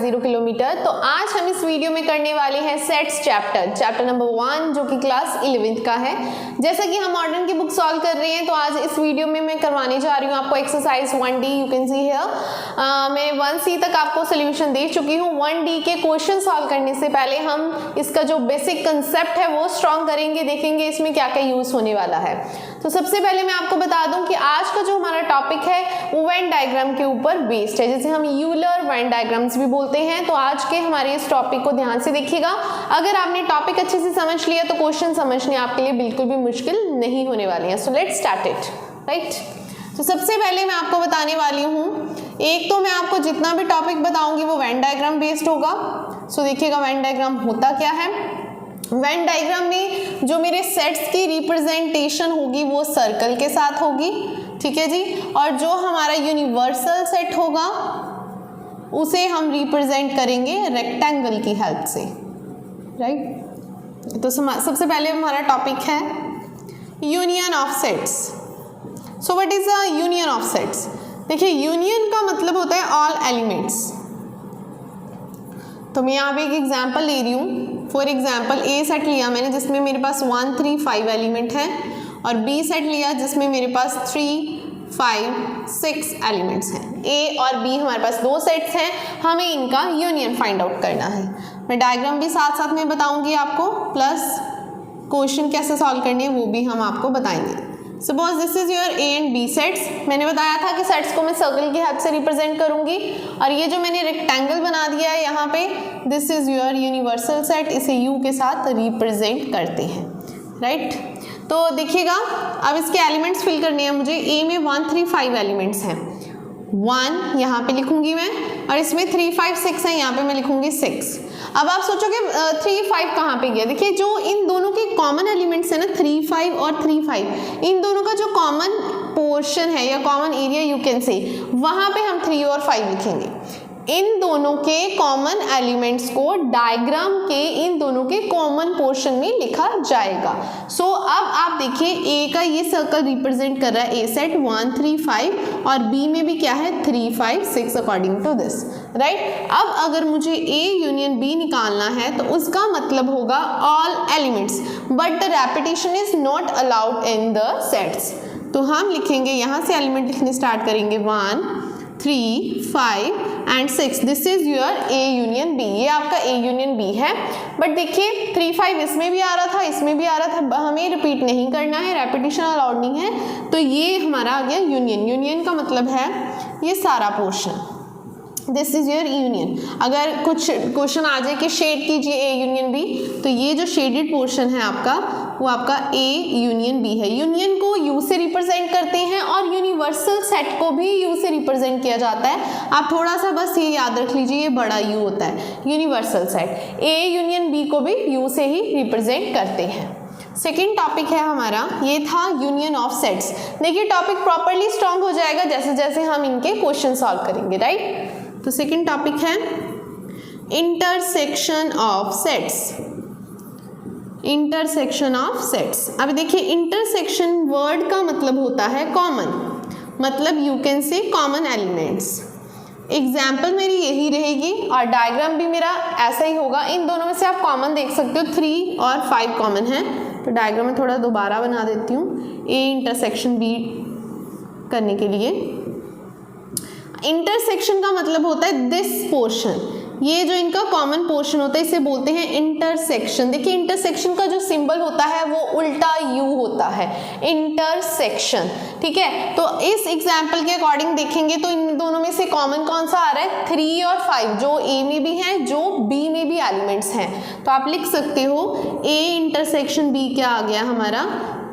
0 kilometre. तो आज हम इस वीडियो में करने वाले हैं सेट्स चैप्टर नंबर 1 जो कि क्लास 11th का है। जैसा कि हम मॉडर्न की बुक सॉल्व कर रहे हैं तो आज इस वीडियो में मैं करवाने जा रही हूँ आपको exercise 1D। You can see here मैं 1C तक आपको सोल्यूशन दे चुकी हूँ। 1D के क्वेश्चन सॉल्व करने से पहले हम इसका जो बेसिक कंसेप्ट है वो स्ट्रॉन्ग करेंगे, देखेंगे इसमें क्या क्या यूज होने वाला है। तो सबसे पहले मैं आपको बता दूं कि आज का जो हमारा टॉपिक है वो वेन डायग्राम के ऊपर बेस्ड है, जैसे हम यूलर वेन डायग्राम्स भी बोलते हैं। तो आज के हमारे इस टॉपिक को ध्यान से देखिएगा। अगर आपने टॉपिक अच्छे से समझ लिया तो क्वेश्चन समझने आपके लिए बिल्कुल भी मुश्किल नहीं होने वाले हैं। So let's start it, right. तो सबसे पहले मैं आपको बताने वाली हूँ, एक तो मैं आपको जितना भी टॉपिक बताऊंगी वो वेन डायग्राम बेस्ड होगा। सो देखिएगा वेन डायग्राम होता क्या है। वेन डायग्राम में जो मेरे सेट्स की रिप्रेजेंटेशन होगी वो सर्कल के साथ होगी, ठीक है जी। और जो हमारा यूनिवर्सल सेट होगा उसे हम रिप्रेजेंट करेंगे रेक्टेंगल की हेल्प से, राइट। तो सबसे पहले हमारा टॉपिक है union of sets. So what is a union of sets. देखिए यूनियन का मतलब होता है ऑल एलिमेंट्स। तो मैं यहाँ पे एक एग्जाम्पल ले रही हूँ। फॉर एग्जाम्पल ए सेट लिया मैंने जिसमें मेरे पास 1, 3, 5 एलिमेंट है, और बी सेट लिया जिसमें मेरे पास 3, 5, 6 एलिमेंट्स हैं। ए और बी हमारे पास दो सेट्स हैं, हमें इनका यूनियन फाइंड आउट करना है। मैं डायग्राम भी साथ साथ में बताऊंगी आपको, प्लस क्वेश्चन कैसे सॉल्व करने हैं वो भी हम आपको बताएंगे। Suppose this is your A and B sets. मैंने बताया था कि सेट्स को मैं सर्कल की हेल्प से रिप्रेजेंट करूंगी, और ये जो मैंने रेक्टेंगल बना दिया है यहाँ पे, this is your universal set, इसे यू के साथ रिप्रेजेंट करते हैं, राइट। तो देखिएगा अब इसके एलिमेंट्स फिल करने हैं मुझे। ए में 1, 3, 5 एलिमेंट्स हैं। 1 यहाँ पे लिखूंगी मैं, और इसमें 3, 5, 6 है, यहाँ पे मैं लिखूंगी 6। अब आप सोचोगे 3, 5 कहाँ पे गया। देखिए जो इन दोनों के कॉमन एलिमेंट्स है ना, 3, 5 और 3, 5, इन दोनों का जो कॉमन पोर्शन है या कॉमन एरिया यू कैन से, वहां पे हम 3 और 5 लिखेंगे। इन दोनों के कॉमन एलिमेंट्स को डायग्राम के इन दोनों के कॉमन पोर्शन में लिखा जाएगा। सो अब आप देखिए ए का ये सर्कल रिप्रेजेंट कर रहा है ए सेट 1, 3, 5, और बी में भी क्या है 3, 5, 6 अकॉर्डिंग टू दिस, राइट। अब अगर मुझे ए यूनियन बी निकालना है तो उसका मतलब होगा all elements, but the repetition is not allowed in the sets. तो हम लिखेंगे यहाँ से एलिमेंट लिखने स्टार्ट करेंगे 1, 3, 5 and 6। This is your A union B. ये आपका ए यूनियन बी है। बट देखिए 3, 5 इसमें भी आ रहा था, इसमें भी आ रहा था, हमें रिपीट नहीं करना है, रेपिटेशन अलाउड नहीं है। तो ये हमारा आ गया यूनियन। यूनियन का मतलब है ये सारा portion, this is your union. अगर कुछ क्वेश्चन आ जाए कि शेड कीजिए ए यूनियन बी, तो ये जो शेडेड पोर्शन है आपका वो आपका ए यूनियन बी है। यूनियन को यू से रिप्रेजेंट करते हैं और यूनिवर्सल सेट को भी यू से रिप्रेजेंट किया जाता है। आप थोड़ा सा बस ये याद रख लीजिए, ये बड़ा यू होता है universal set. A union B को भी यू से ही रिप्रेजेंट करते हैं। सेकेंड टॉपिक है हमारा, ये था यूनियन ऑफ सेट्स। देखिए टॉपिक प्रॉपरली स्ट्रॉन्ग हो जाएगा जैसे जैसे हम इनके क्वेश्चन सॉल्व करेंगे, राइट। तो सेकेंड टॉपिक है intersection of sets. Intersection of sets. अब देखिए इंटरसेक्शन वर्ड का मतलब होता है कॉमन, मतलब यू कैन से कॉमन एलिमेंट्स। एग्जाम्पल मेरी यही रहेगी और डायग्राम भी मेरा ऐसा ही होगा। इन दोनों में से आप कॉमन देख सकते हो, 3 और 5 कॉमन है। तो डायग्राम में थोड़ा दोबारा बना देती हूँ ए इंटरसेक्शन बी करने के लिए। इंटरसेक्शन का मतलब होता है दिस पोर्शन, ये जो इनका कॉमन पोर्शन होता है इसे बोलते हैं इंटरसेक्शन। देखिए इंटरसेक्शन का जो सिंबल होता है वो उल्टा यू होता है, इंटरसेक्शन, ठीक है। तो इस एग्जाम्पल के अकॉर्डिंग देखेंगे तो इन दोनों में से कॉमन कौन सा आ रहा है, 3 और 5, जो ए में भी हैं जो बी में भी एलिमेंट्स हैं। तो आप लिख सकते हो ए इंटरसेक्शन बी क्या आ गया हमारा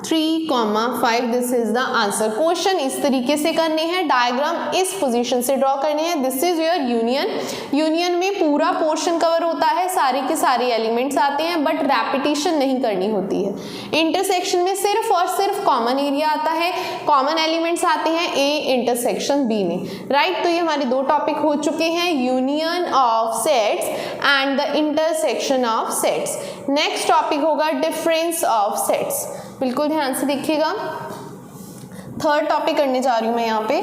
3, 5। This is the answer. Question इस तरीके से करने हैं, डायग्राम इस पोजीशन से ड्रॉ करने हैं। This is your union. Union में पूरा पोर्शन कवर होता है, सारे के सारे एलिमेंट्स आते हैं, बट रेपिटेशन नहीं करनी होती है। इंटरसेक्शन में सिर्फ और सिर्फ कॉमन एरिया आता है, कॉमन एलिमेंट्स आते हैं ए इंटरसेक्शन बी में, राइट। तो ये हमारे दो टॉपिक हो चुके हैं, union of sets and the intersection of sets. Next topic होगा डिफरेंस ऑफ सेट्स। बिल्कुल ध्यान से देखिएगा, थर्ड टॉपिक करने जा रही हूं मैं यहाँ पे।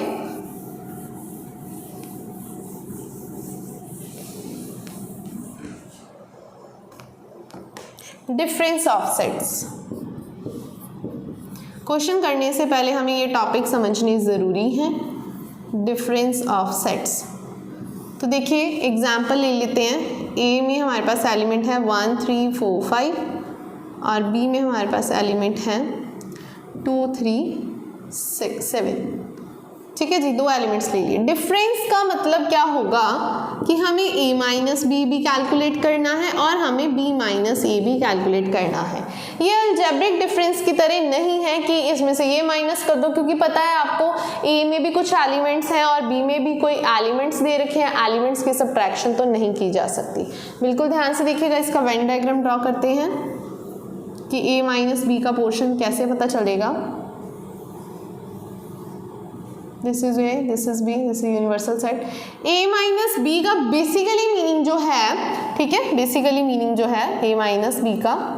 Difference of sets. क्वेश्चन करने से पहले हमें ये टॉपिक समझनी ज़रूरी है, डिफरेंस ऑफ सेट्स। तो देखिए एग्जाम्पल ले लेते हैं। ए में हमारे पास एलिमेंट है 1 3 4 5 और बी में हमारे पास एलिमेंट है 2 3 6 7। ठीक है जी, दो एलिमेंट्स ले लिए। डिफरेंस का मतलब क्या होगा कि हमें a माइनस बी भी कैलकुलेट करना है और हमें b माइनस ए भी कैलकुलेट करना है। ये अलजेब्रिक डिफरेंस की तरह नहीं है कि इसमें से ये माइनस कर दो, क्योंकि पता है आपको a में भी कुछ एलिमेंट्स हैं और b में भी कोई एलिमेंट्स दे रखे हैं, एलिमेंट्स की सब्ट्रैक्शन तो नहीं की जा सकती। बिल्कुल ध्यान से देखिएगा, इसका वेन डायग्राम ड्रॉ करते हैं कि a माइनस बी का पोर्शन कैसे पता चलेगा। This is A, this is B, this is universal set. a minus B का बेसिकली मीनिंग जो है, ठीक है, बेसिकली मीनिंग जो है a माइनस बी का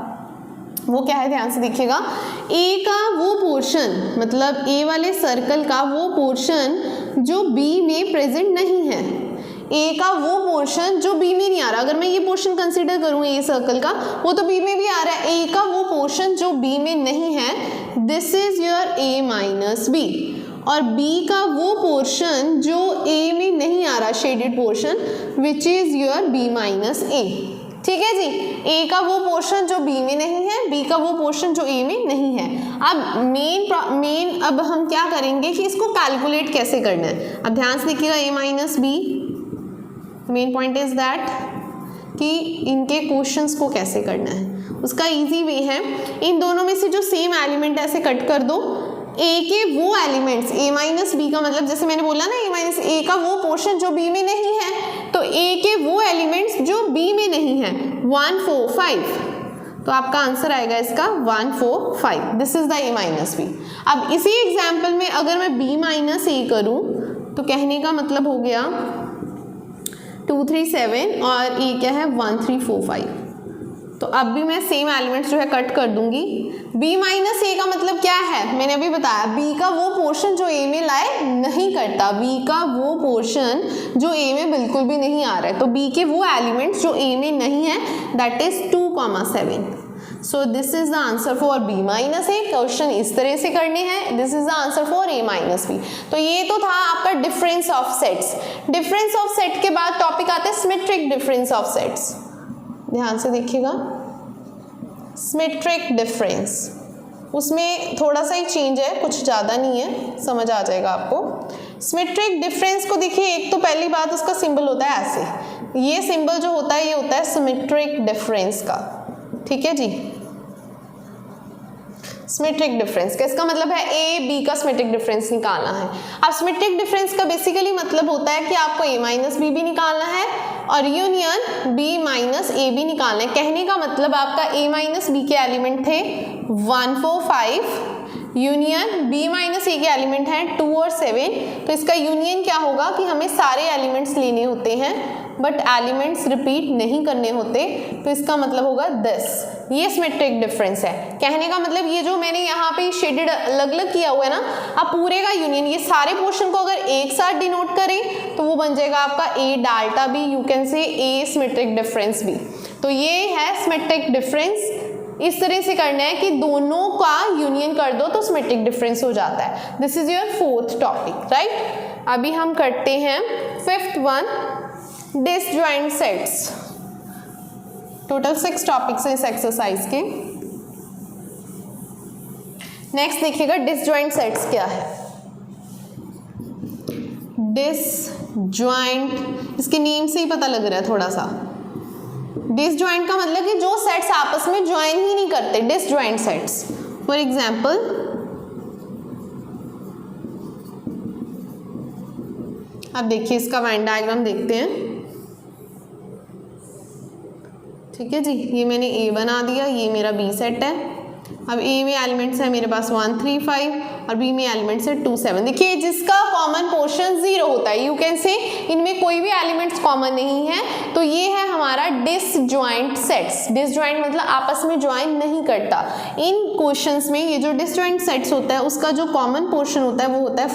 वो क्या है, ध्यान से देखिएगा। a का वो पोर्शन, मतलब a वाले सर्कल का वो पोर्शन जो b में प्रेजेंट नहीं है, a का वो पोर्शन जो b में नहीं आ रहा। अगर मैं ये पोर्शन कंसीडर करूँ a सर्कल का, वो तो b में भी आ रहा है। a का वो पोर्शन जो b में नहीं है, this is your a minus B. और b का वो पोर्शन जो a में नहीं आ रहा, shaded portion, which is your b minus A. ठीक है जी, a का वो पोर्शन जो b में नहीं है, b का वो पोर्शन जो a में नहीं है। अब मेन अब हम क्या करेंगे कि इसको कैलकुलेट कैसे करना है। अब ध्यान से देखिएगा, a minus B, main point is that कि इनके क्वेश्चंस को कैसे करना है। उसका इजी वे है, इन दोनों में से जो सेम एलिमेंट ऐसे कट कर दो। a के वो एलिमेंट्स, a माइनस बी का मतलब जैसे मैंने बोला ना, a माइनस ए का वो पोर्शन जो b में नहीं है, तो a के वो एलिमेंट्स जो b में नहीं है 1 4 5, तो आपका आंसर आएगा इसका 1 4 5। This is the a minus B. अब इसी एग्जाम्पल में अगर मैं b माइनस ए करूँ तो कहने का मतलब हो गया 2 3 7 और a क्या है 1 3 4 5। तो अब भी मैं सेम एलिमेंट्स जो है कट कर दूंगी। b माइनस ए का मतलब क्या है, मैंने अभी बताया, b का वो पोर्शन जो a में लाए नहीं करता, b का वो पोर्शन जो a में बिल्कुल भी नहीं आ रहा है। तो b के वो एलिमेंट्स जो a में नहीं है, that is 2 7। So this is the answer for b minus A. Question इस तरह से करने हैं, this is the answer for a minus B. तो ये तो था आपका difference of sets. Difference of set के बाद टॉपिक आता है सिमेट्रिक डिफरेंस ऑफ सेट्स। ध्यान से देखिएगा, सिमेट्रिक डिफरेंस, उसमें थोड़ा सा ही चेंज है, कुछ ज़्यादा नहीं है, समझ आ जाएगा आपको। सिमेट्रिक डिफरेंस को देखिए, एक तो पहली बात उसका सिंबल होता है ऐसे, ये सिंबल जो होता है ये होता है सिमेट्रिक डिफरेंस का। ठीक है जी, सिमेट्रिक डिफरेंस का इसका मतलब है a b का सिमेट्रिक डिफरेंस निकालना है। अब सिमेट्रिक डिफरेंस का बेसिकली मतलब होता है कि आपको a माइनस बी भी निकालना है और यूनियन b माइनस ए भी निकालना है। कहने का मतलब आपका a माइनस बी के एलिमेंट थे 1 4 5, यूनियन b माइनस ए के एलिमेंट हैं 2 और 7। तो इसका यूनियन क्या होगा कि हमें सारे एलिमेंट्स लेने होते हैं बट एलिमेंट्स रिपीट नहीं करने होते, तो इसका मतलब होगा 10। ये सिमेट्रिक डिफरेंस है। कहने का मतलब ये जो मैंने यहाँ पे शेडेड अलग अलग किया हुआ है ना, अब पूरे का यूनियन, ये सारे पोर्शन को अगर एक साथ डिनोट करें तो वो बन जाएगा आपका A delta B, you can say a symmetric difference B. तो ये है सिमेट्रिक डिफरेंस। इस तरह से करना है कि दोनों का यूनियन कर दो तो सिमेट्रिक डिफरेंस हो जाता है। This is your fourth topic, right. अभी हम करते हैं fifth one, disjoint sets. Total 6 topics हैं इस एक्सरसाइज के। नेक्स्ट देखिएगा डिसजॉइंट सेट्स क्या है। डिसजॉइंट, इसके नेम से ही पता लग रहा है थोड़ा सा। डिसजॉइंट का मतलब कि जो सेट्स आपस में ज्वाइन ही नहीं करते, डिसजॉइंट सेट्स। फॉर एग्जाम्पल अब देखिए इसका वेन डायग्राम देखते हैं। ठीक है जी, ये मैंने ए बना दिया, ये मेरा बी सेट है। अब ए में एलिमेंट्स है मेरे पास 1 3 5 और बी में एलिमेंट्स है 2 7। देखिए जिसका कॉमन पोर्शन 0 होता है, यू कैन से इनमें कोई भी एलिमेंट्स कॉमन नहीं है, तो ये है हमारा डिसजॉइंट सेट्स। डिसजॉइंट मतलब आपस में ज्वाइन नहीं करता। इन क्वेश्चंस में ये जो डिसजॉइंट सेट्स होता है उसका जो कॉमन पोर्शन होता है वो होता है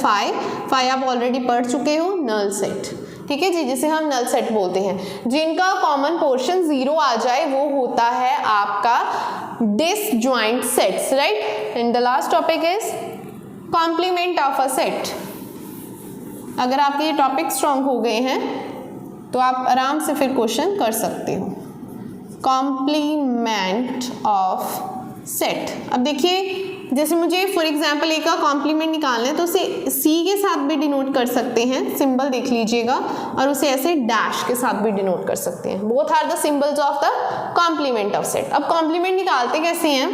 5 आप ऑलरेडी पढ़ चुके हो, नल सेट। ठीक है जी, जिसे हम नल सेट बोलते हैं। जिनका कॉमन पोर्शन 0 आ जाए वो होता है आपका disjoint sets, right. And the last topic is complement of a set. अगर आपके ये टॉपिक स्ट्रॉन्ग हो गए हैं तो आप आराम से फिर क्वेश्चन कर सकते हो। कॉम्प्लीमेंट ऑफ सेट, अब देखिए जैसे मुझे फॉर एग्जांपल ए का कॉम्प्लीमेंट निकालना है तो उसे सी के साथ भी डिनोट कर सकते हैं, सिंबल देख लीजिएगा, और उसे ऐसे डैश के साथ भी डिनोट कर सकते हैं। Both are the symbols of the complement of set. अब कॉम्प्लीमेंट निकालते कैसे हैं?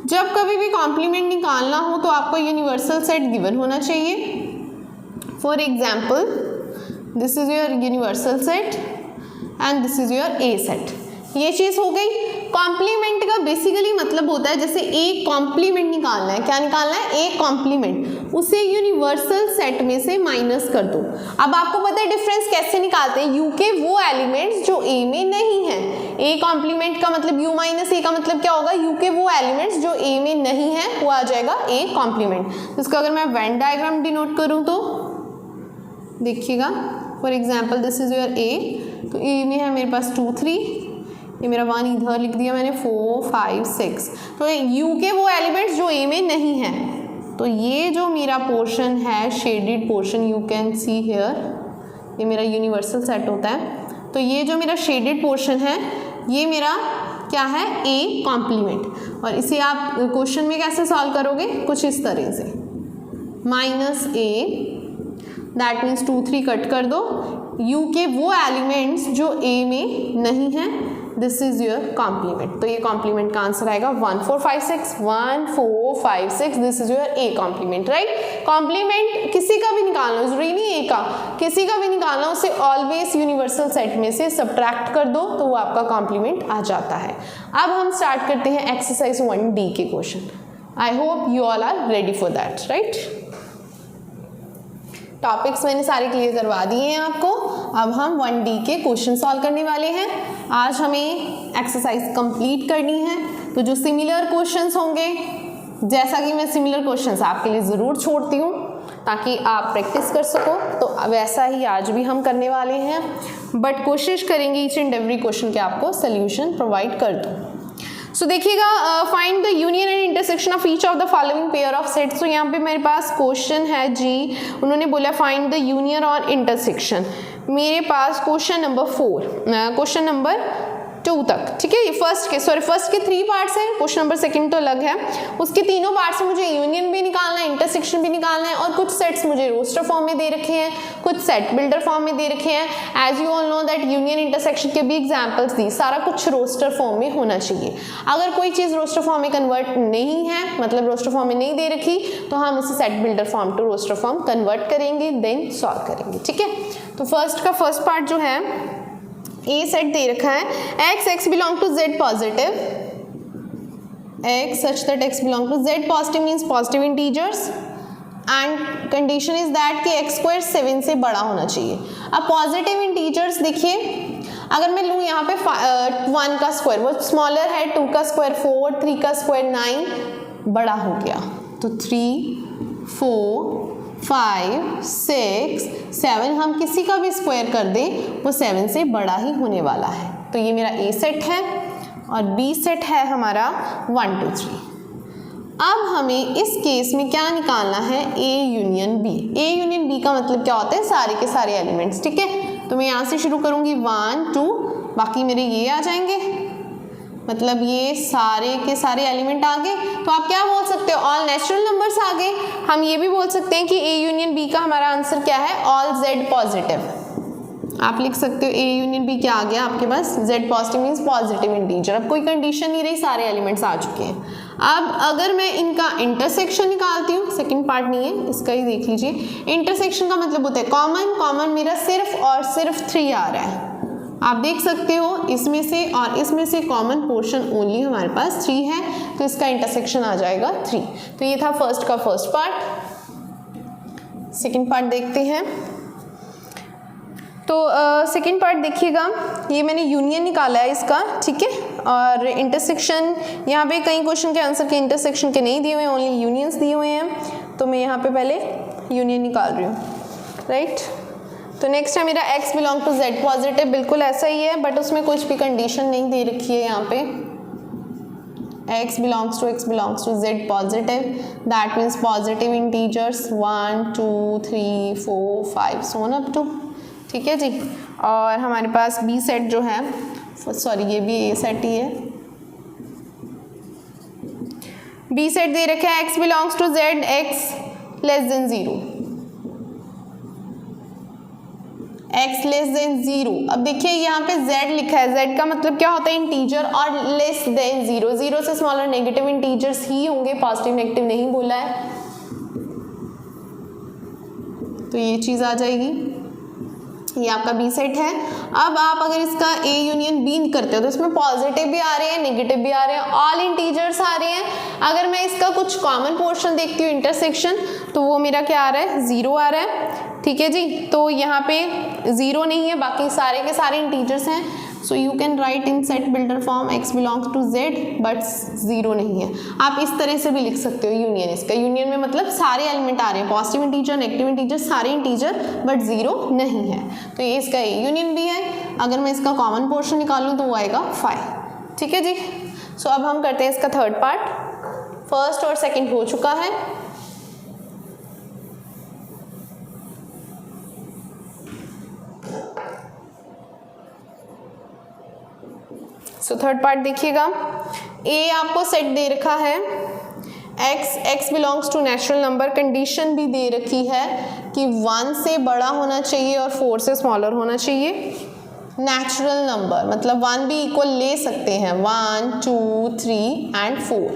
जब कभी भी कॉम्प्लीमेंट निकालना हो तो आपको यूनिवर्सल सेट गिवन होना चाहिए। For example this is your universal set and this is your A set. ये चीज़ हो गई। कॉम्प्लीमेंट का बेसिकली मतलब होता है जैसे ए कॉम्प्लीमेंट निकालना है, क्या निकालना है? ए कॉम्प्लीमेंट, उसे यूनिवर्सल सेट में से माइनस कर दो। अब आपको पता है डिफरेंस कैसे निकालते हैं? यू के वो एलिमेंट्स जो ए में नहीं है। ए कॉम्प्लीमेंट का मतलब यू माइनस ए का मतलब क्या होगा? यू के वो एलिमेंट्स जो ए में नहीं है वो आ जाएगा ए कॉम्प्लीमेंट। इसका अगर मैं वेन डायग्राम डिनोट करूँ तो देखिएगा, for example this is your A, तो ए में है मेरे पास 2 3, ये मेरा 1 इधर लिख दिया मैंने, 4 5 6, तो यू के वो एलिमेंट्स जो ए में नहीं है। तो ये जो मेरा पोर्शन है shaded portion, you can see here, ये मेरा यूनिवर्सल सेट होता है। तो ये जो मेरा शेडेड पोर्शन है ये मेरा क्या है? A complement. और इसे आप क्वेश्चन में कैसे सॉल्व करोगे? कुछ इस तरह से, minus A, that means 2 3 cut कर दो, यू के वो एलिमेंट्स जो ए में नहीं है, दिस इज योर कॉम्प्लीमेंट। तो ये कॉम्प्लीमेंट का आंसर आएगा 1 4 5 6, 1 4 5 6, this is your A complement, right. Complement किसी का भी निकालना, जरूरी नहीं ए का, किसी का भी निकालना, उसे ऑलवेज यूनिवर्सल सेट में से सब्ट्रैक्ट कर दो तो वो आपका कॉम्प्लीमेंट आ जाता है। अब हम स्टार्ट करते हैं एक्सरसाइज 1D के question. I hope you all are ready for that, right. Topics मैंने सारे क्लियर करवा दिए हैं आपको। अब हम 1D के क्वेश्चन सॉल्व करने वाले हैं। आज हमें एक्सरसाइज कंप्लीट करनी है, तो जो सिमिलर क्वेश्चंस होंगे, जैसा कि मैं सिमिलर क्वेश्चंस आपके लिए ज़रूर छोड़ती हूँ ताकि आप प्रैक्टिस कर सको, तो वैसा ही आज भी हम करने वाले हैं। बट कोशिश करेंगे ईच एंड एवरी क्वेश्चन के आपको सोल्यूशन प्रोवाइड कर दूँ। सो देखिएगा, find the union and intersection of each of the following pair of sets. तो यहाँ पे मेरे पास क्वेश्चन है जी, उन्होंने बोला फाइंड द यूनियन और इंटरसेक्शन। मेरे पास क्वेश्चन नंबर 4, क्वेश्चन नंबर 2 तक, ठीक है। ये फर्स्ट के 3 पार्ट्स हैं, क्वेश्चन नंबर 2 तो अलग है। उसके तीनों पार्ट्स में मुझे यूनियन भी निकालना है, इंटरसेक्शन भी निकालना है, और कुछ सेट्स मुझे रोस्टर फॉर्म में दे रखे हैं, कुछ सेट बिल्डर फॉर्म में दे रखे हैं। As you all know that union intersection के भी एग्जाम्पल्स दी, सारा कुछ रोस्टर फॉर्म में होना चाहिए। अगर कोई चीज़ रोस्टर फॉर्म में कन्वर्ट नहीं है, मतलब रोस्टर फॉर्म में नहीं दे रखी, तो हम उसे set builder form to roster form convert करेंगे, देन सॉल्व करेंगे, ठीक है। तो फर्स्ट पार्ट जो है, ए सेट दे रखा है, x belong to z positive, x such that x belong to z positive means positive integers, and condition is that कि x स्क्वायर 7 से बड़ा होना चाहिए। अब पॉजिटिव इंटीजर्स देखिए, अगर मैं लूँ यहाँ पे 1 का स्क्वायर, वो स्मॉलर है, 2 का स्क्वायर 4, 3 का स्क्वायर 9, बड़ा हो गया, तो 3 4 5 6 7 हम किसी का भी स्क्वायर कर दें वो 7 से बड़ा ही होने वाला है। तो ये मेरा ए सेट है और बी सेट है हमारा 1 2 3। अब हमें इस केस में क्या निकालना है? A union B. A union B का मतलब क्या होता है? सारे के सारे एलिमेंट्स, ठीक है। तो मैं यहाँ से शुरू करूँगी 1 2, बाकी मेरे ये आ जाएंगे, मतलब ये सारे के सारे एलिमेंट आ गए। तो आप क्या बोल सकते हो? ऑल नेचुरल नंबर्स आ गए। हम ये भी बोल सकते हैं कि ए यूनियन बी का हमारा आंसर क्या है? All Z positive. आप लिख सकते हो ए यूनियन बी क्या आ गया आपके पास? Z positive means positive integer. अब कोई कंडीशन नहीं रही, सारे एलिमेंट्स आ चुके हैं। अब अगर मैं इनका इंटरसेक्शन निकालती हूँ, सेकंड पार्ट नहीं है, इसका ही देख लीजिए। इंटरसेक्शन का मतलब होता है कॉमन मेरा सिर्फ और सिर्फ 3 आ रहा है। आप देख सकते हो इसमें से और इसमें से कॉमन पोर्शन ओनली हमारे पास 3 है, तो इसका इंटरसेक्शन आ जाएगा 3। तो ये था फर्स्ट का फर्स्ट पार्ट। सेकंड पार्ट देखते हैं। तो सेकंड पार्ट देखिएगा, ये मैंने यूनियन निकाला है इसका, ठीक है। और इंटरसेक्शन यहाँ पे कई क्वेश्चन के आंसर के इंटरसेक्शन के नहीं दिए हुए हैं, ओनली यूनियंस दिए हुए हैं। तो मैं यहाँ पे पहले यूनियन निकाल रही हूँ, राइट। तो नेक्स्ट है मेरा x belong to z positive, बिल्कुल ऐसा ही है बट उसमें कुछ भी कंडीशन नहीं दे रखी है यहाँ पे। x belongs to z positive, that means positive integers 1 2 3 4 5 so on up to, ठीक है जी। और हमारे पास b सेट जो है, सॉरी ये भी a सेट ही है, b सेट दे रखा है x belongs to z x less than 0, x less than 0। अब देखिए यहाँ पे z लिखा है, z का मतलब क्या होता है इंटीजर, और लेस देन 0, 0 से स्मॉलर नेगेटिव इंटीजर्स ही होंगे, पॉजिटिव नेगेटिव नहीं बोला है, तो ये चीज़ आ जाएगी, ये आपका बी सेट है। अब आप अगर इसका a यूनियन b करते हो तो इसमें पॉजिटिव भी आ रहे हैं, नेगेटिव भी आ रहे हैं, ऑल इंटीजर्स आ रहे हैं। अगर मैं इसका कुछ कॉमन पोर्शन देखती हूँ इंटरसेक्शन, तो वो मेरा क्या आ रहा है, 0 आ रहा है, ठीक है जी। तो यहाँ पे 0 नहीं है, बाकी सारे के सारे इंटीजर्स हैं, so you can write in set builder form x belongs to z but 0 नहीं है। आप इस तरह से भी लिख सकते हो यूनियन, इसका यूनियन में मतलब सारे एलिमेंट आ रहे हैं, पॉजिटिव इंटीजर नेगेटिव इंटीजर सारे इंटीजर, बट 0 नहीं है, तो ये इसका यूनियन भी है। अगर मैं इसका कॉमन पोर्शन निकालूं तो वो आएगा 5, ठीक है जी। सो अब हम करते हैं इसका थर्ड पार्ट, फर्स्ट और सेकेंड हो चुका है। सो थर्ड पार्ट देखिएगा, a आपको सेट दे रखा है, x belongs to natural number, condition भी दे रखी है कि 1 से बड़ा होना चाहिए और 4 से स्मॉलर होना चाहिए। नेचुरल नंबर मतलब 1 भी इक्वल ले सकते हैं, 1 2 3 एंड 4,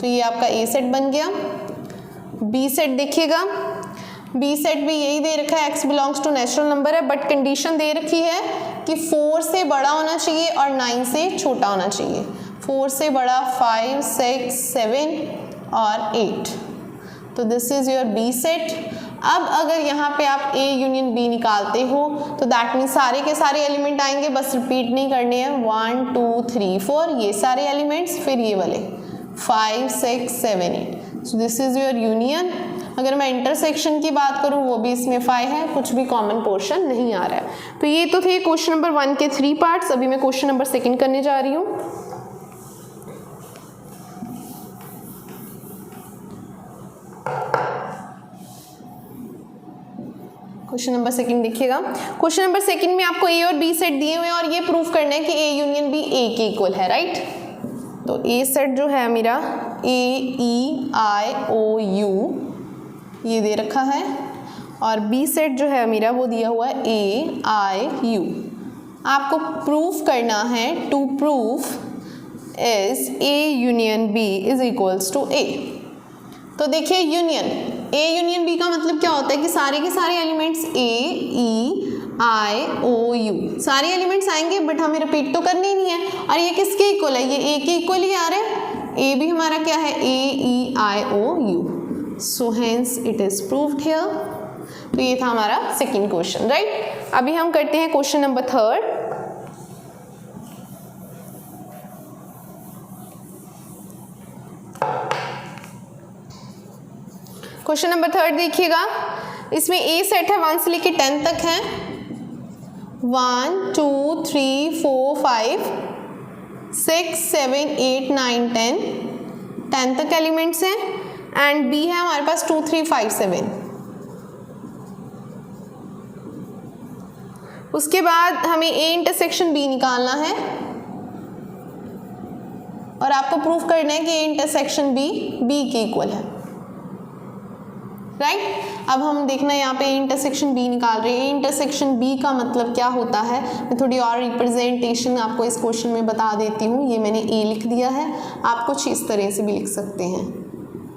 तो ये आपका a सेट बन गया। b सेट देखिएगा, b सेट भी यही दे रखा है, x belongs to natural number है बट कंडीशन दे रखी है कि 4 से बड़ा होना चाहिए और 9 से छोटा होना चाहिए। 4 से बड़ा 5 6 7 और 8, तो this is your B set. अब अगर यहाँ पे आप a यूनियन b निकालते हो तो दैट मीन्स सारे के सारे एलिमेंट आएंगे, बस रिपीट नहीं करने हैं, 1 2 3 4 ये सारे एलिमेंट्स, फिर ये वाले 5 6 7 8, सो दिस इज योर यूनियन। अगर मैं इंटरसेक्शन की बात करूं वो भी इसमें 5 है, कुछ भी कॉमन पोर्शन नहीं आ रहा है। तो ये तो थे क्वेश्चन नंबर 1 के 3 पार्ट्स, अभी मैं क्वेश्चन नंबर 2 करने जा रही हूँ। क्वेश्चन नंबर 2 देखिएगा, क्वेश्चन नंबर 2 में आपको a और b सेट दिए हुए हैं और ये प्रूफ करना है कि a यूनियन b a के इक्वल है, राइट। तो a सेट जो है मेरा a e i o u ये दे रखा है, और b सेट जो है मेरा वो दिया हुआ है a i u। आपको प्रूफ करना है, to proof is a union b is equals to a। तो देखिए यूनियन a यूनियन b का मतलब क्या होता है कि सारे के सारे elements a e i o u सारे एलिमेंट्स आएंगे, बट हमें रिपीट तो करने ही नहीं है, और ये किसके इक्वल है, ये a के इक्वल ही आ रहा है, a भी हमारा क्या है a e i o u, so hence it is proved here. तो ये था हमारा सेकंड क्वेश्चन, राइट। अभी हम करते हैं क्वेश्चन नंबर 3। क्वेश्चन नंबर 3 देखिएगा, इसमें a सेट है 1 से लेके 10 तक है, 1 2 3 4 5 6 7 8 9 10 तक एलिमेंट्स हैं, एंड b है हमारे पास 2 3 5 7। उसके बाद हमें a इंटरसेक्शन b निकालना है, और आपको प्रूफ करना है कि a इंटरसेक्शन b के इक्वल है, राइट। अब हम देखना यहाँ पे इंटरसेक्शन b निकाल रहे हैं। इंटरसेक्शन b का मतलब क्या होता है, मैं थोड़ी और रिप्रेजेंटेशन आपको इस क्वेश्चन में बता देती हूँ। ये मैंने a लिख दिया है, आप कुछ इस तरह से भी लिख सकते हैं,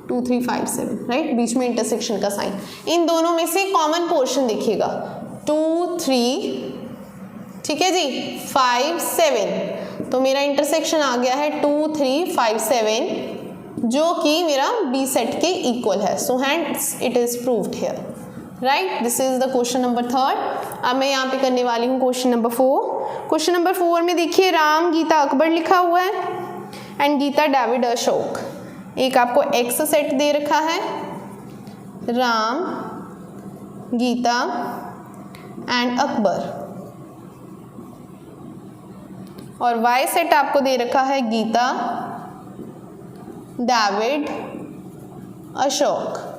2 3 5 7, राइट, बीच में इंटरसेक्शन का साइन। इन दोनों में से कॉमन पोर्शन देखिएगा 2 3, ठीक है जी, 5 7, तो मेरा इंटरसेक्शन आ गया है 2 3 5 7, जो कि मेरा बी सेट के इक्वल है, so hence it is proved here, right. This is the question number 3। अब मैं यहाँ पे करने वाली हूँ क्वेश्चन नंबर 4। क्वेश्चन नंबर 4 में देखिए राम गीता अकबर लिखा हुआ है, एंड गीता डेविड अशोक। एक आपको एक्स सेट दे रखा है, राम गीता एंड अकबर। और वाई सेट आपको दे रखा है गीता, डेविड, अशोक।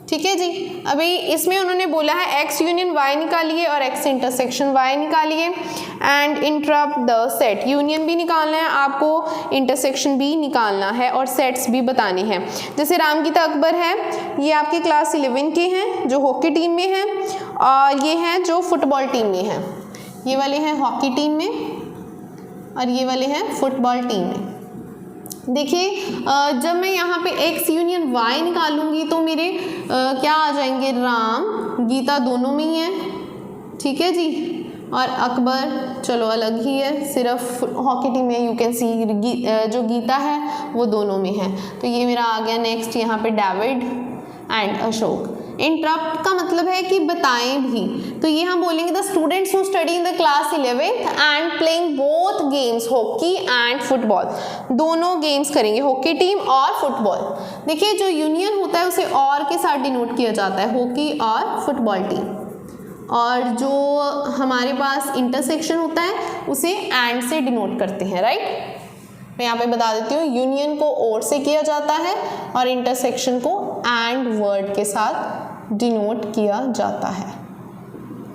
ठीक है जी। अभी इसमें उन्होंने बोला है एक्स यूनियन वाई निकालिए और एक्स इंटरसेक्शन वाई निकालिए and interrupt the set. Union भी निकालना है आपको, इंटरसेक्शन भी निकालना है और सेट्स भी बताने हैं। जैसे रामगीता अकबर है, ये आपके क्लास 11 के हैं जो हॉकी टीम में हैं, और ये हैं जो फुटबॉल टीम में हैं। ये वाले हैं हॉकी टीम में और ये वाले हैं फुटबॉल टीम में। देखिए जब मैं यहाँ पे x यूनियन y निकालूंगी तो मेरे क्या आ जाएंगे, राम गीता दोनों में ही है। ठीक है जी। और अकबर चलो अलग ही है, सिर्फ हॉकी टीम में यू कैन सी जो गीता है वो दोनों में है। तो ये मेरा आ गया नेक्स्ट यहाँ पे डेविड एंड अशोक। इंटरप्ट का मतलब है कि बताएं भी, तो ये हम बोलेंगे the students who study in the class 11th and playing both games hockey and football. दोनों गेम्स करेंगे, हॉकी टीम और फुटबॉल। देखिए जो यूनियन होता है उसे और के साथ डिनोट किया जाता है, हॉकी और फुटबॉल टीम। और जो हमारे पास इंटरसेक्शन होता है उसे एंड से डिनोट करते हैं, राइट। मैं यहाँ पे बता देती हूँ, यूनियन को और से किया जाता है और इंटरसेक्शन को एंड वर्ड के साथ डिनोट किया जाता है।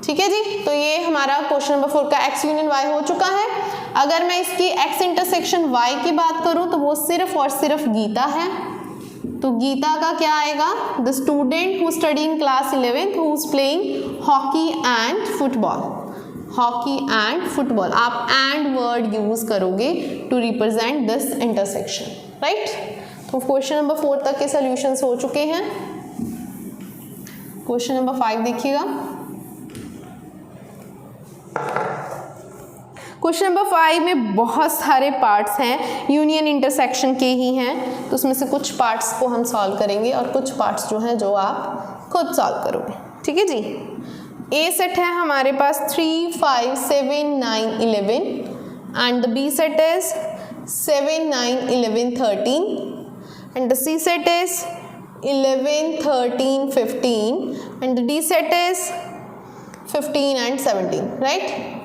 ठीक है जी। तो ये हमारा क्वेश्चन नंबर 4 का एक्स यूनियन वाई हो चुका है। अगर मैं इसकी एक्स इंटरसेक्शन वाई की बात करूँ तो वो सिर्फ और सिर्फ गीता है। तो गीता का क्या आएगा, the student who study in class 11th who is playing hockey and football. Hockey and football, आप एंड वर्ड यूज करोगे to represent this intersection, right. तो क्वेश्चन नंबर 4 तक के सॉल्यूशंस हो चुके हैं। क्वेश्चन नंबर 5 देखिएगा। क्वेश्चन नंबर 5 में बहुत सारे पार्ट्स हैं, यूनियन इंटरसेक्शन के ही हैं, तो उसमें से कुछ पार्ट्स को हम सॉल्व करेंगे और कुछ पार्ट्स जो हैं जो आप खुद सॉल्व करोगे। ठीक है जी। ए सेट है हमारे पास 3, 5, 7, 9, 11 and the B set is 7, 9, 11, 13 and the C set is 11, 13, 15 and the D set is 15 and 17, right.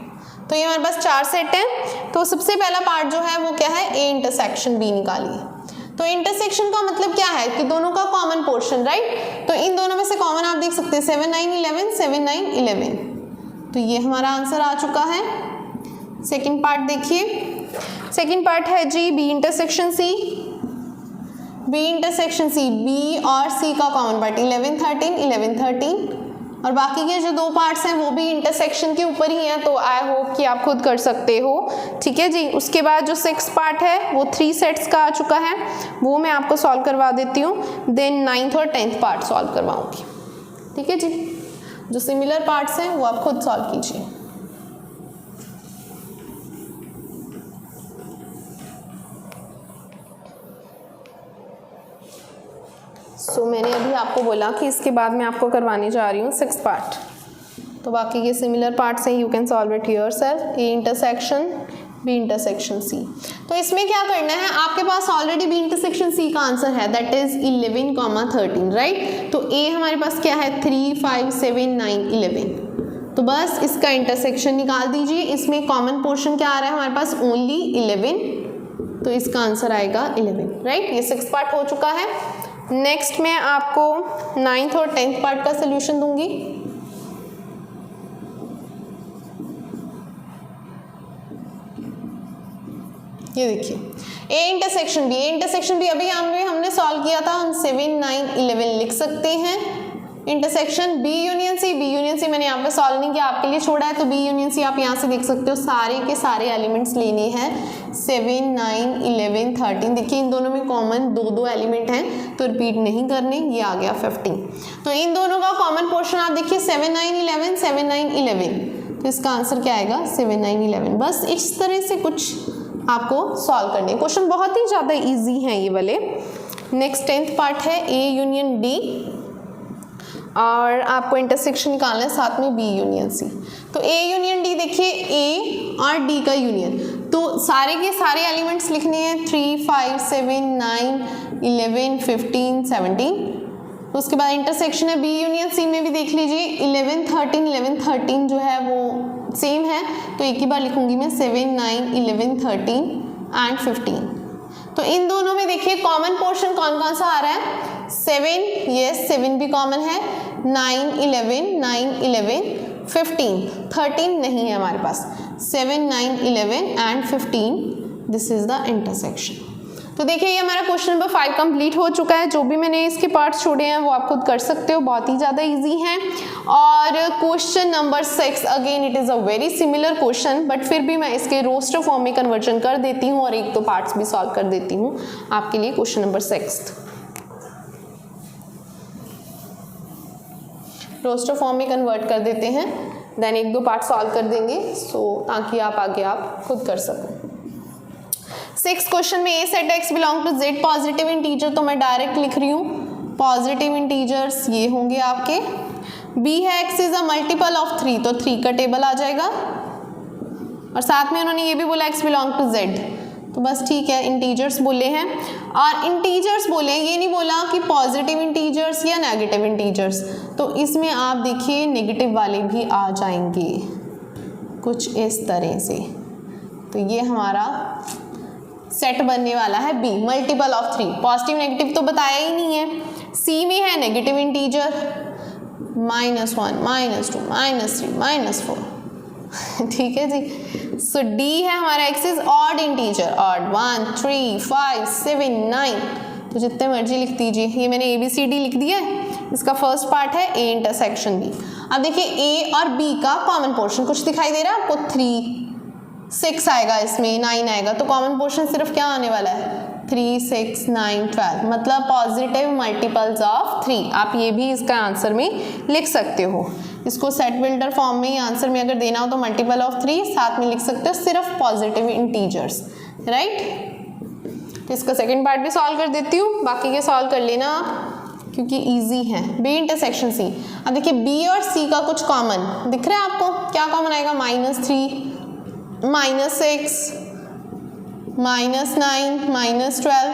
तो ये हमारे पास 4 सेट हैं। तो सबसे पहला पार्ट जो है वो क्या है, ए इंटरसेक्शन बी निकालिए। तो इंटरसेक्शन का मतलब क्या है कि दोनों का कॉमन पोर्शन, राइट। तो इन दोनों में से कॉमन आप देख सकते हैं 7, 9, 11, 7, 9, 11। तो ये हमारा आंसर आ चुका है। सेकंड पार्ट देखिए, सेकंड पार्ट है जी B intersection C. B intersection C, B और सी का कॉमन पार्ट 11, 13, 11, 13 और बाकी के जो 2 पार्ट्स हैं वो भी इंटरसेक्शन के ऊपर ही हैं। तो आई होप कि आप खुद कर सकते हो। ठीक है जी। उसके बाद जो 6th पार्ट है वो 3 सेट्स का आ चुका है, वो मैं आपको सॉल्व करवा देती हूँ। देन 9th और 10th पार्ट सॉल्व करवाऊँगी। ठीक है जी। जो सिमिलर पार्ट्स हैं वो आप खुद सॉल्व कीजिए। सो मैंने अभी आपको बोला कि इसके बाद मैं आपको करवाने जा रही हूँ 6th पार्ट। तो बाकी के सिमिलर पार्ट्स हैं, you can solve it yourself. A intersection B intersection C. तो इसमें क्या करना है, आपके पास ऑलरेडी बी इंटरसेक्शन सी का आंसर है, दैट इज 11, 13, राइट। तो ए हमारे पास क्या है 3, 5, 7, 9, 11। तो बस इसका इंटरसेक्शन निकाल दीजिए। इसमें कॉमन पोर्शन क्या आ रहा है हमारे पास, ओनली 11। तो इसका आंसर आएगा 11, राइट। ये 6th पार्ट हो चुका है। नेक्स्ट मैं आपको 9th और 10th पार्ट का सोल्यूशन दूंगी। ये देखिए A intersection B. A intersection B अभी हमने सॉल्व किया था, हम 7, 9, 11 लिख सकते हैं। Intersection B union C, B union C मैंने यहाँ पे सॉल्व नहीं किया, आपके लिए छोड़ा है। तो बी यूनियन सी आप यहाँ से देख सकते हो, सारे के सारे एलिमेंट्स लेने हैं 7, 9, 11, 13। देखिए इन दोनों में कॉमन 2 एलिमेंट हैं तो रिपीट नहीं करने। ये आ गया 15। तो इन दोनों का कॉमन पोर्शन आप देखिए 7, 9, 11, 7, 9, 11। तो इसका आंसर क्या आएगा 7, 9, 11। बस इस तरह से कुछ आपको सॉल्व करने। क्वेश्चन बहुत ही ज़्यादा ईजी हैं ये वाले। नेक्स्ट 10th पार्ट है ए यूनियन डी और आपको इंटरसेक्शन निकालना है साथ में बी यूनियन सी। तो ए यूनियन डी देखिए, ए और डी का यूनियन, तो सारे के सारे एलिमेंट्स लिखने हैं 3, 5, 7, 9, 11, 15, 17। उसके बाद इंटरसेक्शन है बी यूनियन सी में भी देख लीजिए 11 13 जो है वो सेम है, तो एक ही बार लिखूंगी मैं 7 9 11 13 एंड 15। तो इन दोनों में देखिए कॉमन पोर्शन कौन कौन सा आ रहा है, 7, यस 7 भी कॉमन है, 9 11 15, 13 नहीं है हमारे पास, 7 9 11 and 15, this is the intersection. तो देखिए ये हमारा क्वेश्चन नंबर 5 कंप्लीट हो चुका है। जो भी मैंने इसके पार्ट्स छोड़े हैं वो आप खुद कर सकते हो, बहुत ही ज़्यादा इजी हैं। और question number 6 again it is a very similar question, but फिर भी मैं इसके रोस्टर फॉर्म में कन्वर्जन कर देती हूँ और एक दो पार्ट्स भी सॉल्व कर देती हूँ आपके लिए। क्वेश्चन नंबर 6 रोस्टर फॉर्म में कन्वर्ट कर देते हैं, देन एक दो पार्ट सॉल्व कर देंगे, ताकि आप आगे आप खुद कर सको। 6 क्वेश्चन में a set X belong to Z positive integer, तो मैं डायरेक्ट लिख रही हूँ पॉजिटिव इंटीजर्स ये होंगे आपके। बी है x is a multiple of 3, तो 3 का टेबल आ जाएगा। और साथ में उन्होंने ये भी बोला एक्स बिलोंग टू जेड, तो बस ठीक है इंटीजर्स बोले हैं। और इंटीजर्स बोले हैं, ये नहीं बोला कि पॉजिटिव इंटीजर्स या नेगेटिव इंटीजर्स, तो इसमें आप देखिए नेगेटिव वाले भी आ जाएंगे कुछ इस तरह से। तो ये हमारा सेट बनने वाला है be multiple of 3, positive negative तो बताया ही नहीं है। सी में है नेगेटिव इंटीजर -1 -2 -3 -4 ठीक है जी। सो डी है हमारा x is odd integer, odd 1 3 5 7 9, तो जितने मर्जी लिख दीजिए। ये मैंने ABCD लिख दिया है, इसका फर्स्ट पार्ट है ए इंटरसेक्शन बी। अब देखिए ए और बी का कॉमन पोर्शन कुछ दिखाई दे रहा है आपको, 3 6 आएगा, इसमें 9 आएगा, तो कॉमन पोर्शन सिर्फ क्या आने वाला है 3 6 9 12, मतलब पॉजिटिव मल्टीपल्स ऑफ 3। आप ये भी इसका आंसर में लिख सकते हो, इसको सेट बिल्डर फॉर्म में आंसर में अगर देना हो तो मल्टीपल ऑफ 3 साथ में लिख सकते हो सिर्फ पॉजिटिव इंटीजर्स, राइट। तो इसका सेकेंड पार्ट भी सॉल्व कर देती हूँ, बाकी के सॉल्व कर लेना आप क्योंकि ईजी है। बी इंटरसेक्शन सी, अब देखिए बी और सी का कुछ कॉमन दिख रहा है आपको, क्या कॉमन आएगा -3 -6 -9 -12,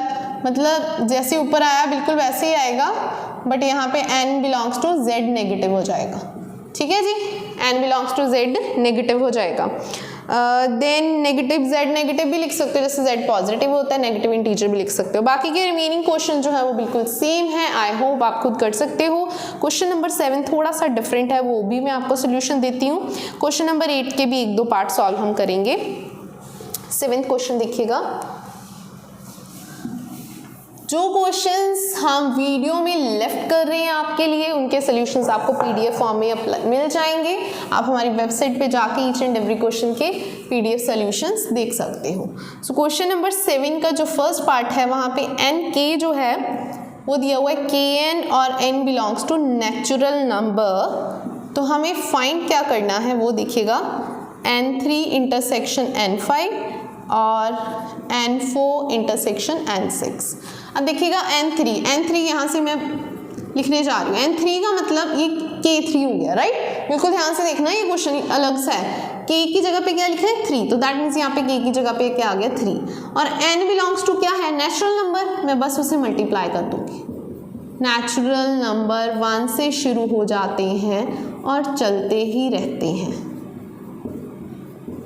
मतलब जैसे ऊपर आया बिल्कुल वैसे ही आएगा, बट यहाँ पे n belongs to z negative हो जाएगा, ठीक है जी, n belongs to z negative हो जाएगा। देन नेगेटिव z नेगेटिव भी लिख सकते हो, जैसे z पॉजिटिव होता है, नेगेटिव इंटीजर भी लिख सकते हो। बाकी के रिमेनिंग क्वेश्चन जो है वो बिल्कुल सेम है, आई होप आप खुद कर सकते हो। क्वेश्चन नंबर 7 थोड़ा सा डिफरेंट है, वो भी मैं आपको सोल्यूशन देती हूँ। क्वेश्चन नंबर 8 के भी एक दो पार्ट सॉल्व हम करेंगे। 7th क्वेश्चन देखिएगा, जो क्वेश्चंस हम वीडियो में लेफ्ट कर रहे हैं आपके लिए, उनके सॉल्यूशंस आपको PDF फॉर्म में मिल जाएंगे। आप हमारी वेबसाइट पे जाके ईच एंड एवरी क्वेश्चन के PDF सॉल्यूशंस देख सकते हो। सो क्वेश्चन नंबर 7 का जो फर्स्ट पार्ट है, वहाँ पे NK जो है वो दिया हुआ है KN और N belongs to natural number. तो हमें फाइंड क्या करना है वो देखिएगा, N3 इंटरसेक्शन N5 और N4 इंटरसेक्शन N6। अब देखिएगा N3 यहाँ से मैं लिखने जा रही हूँ, N3 का मतलब ये K3 हो गया, राइट। बिल्कुल ध्यान से देखना, ये क्वेश्चन अलग सा है। K की जगह पे क्या लिखा है 3, तो दैट मीन्स यहाँ पे K की जगह पे क्या आ गया 3। और N बिलोंग्स टू क्या है नेचुरल नंबर, मैं बस उसे मल्टीप्लाई कर दूंगी। नेचुरल नंबर 1 से शुरू हो जाते हैं और चलते ही रहते हैं,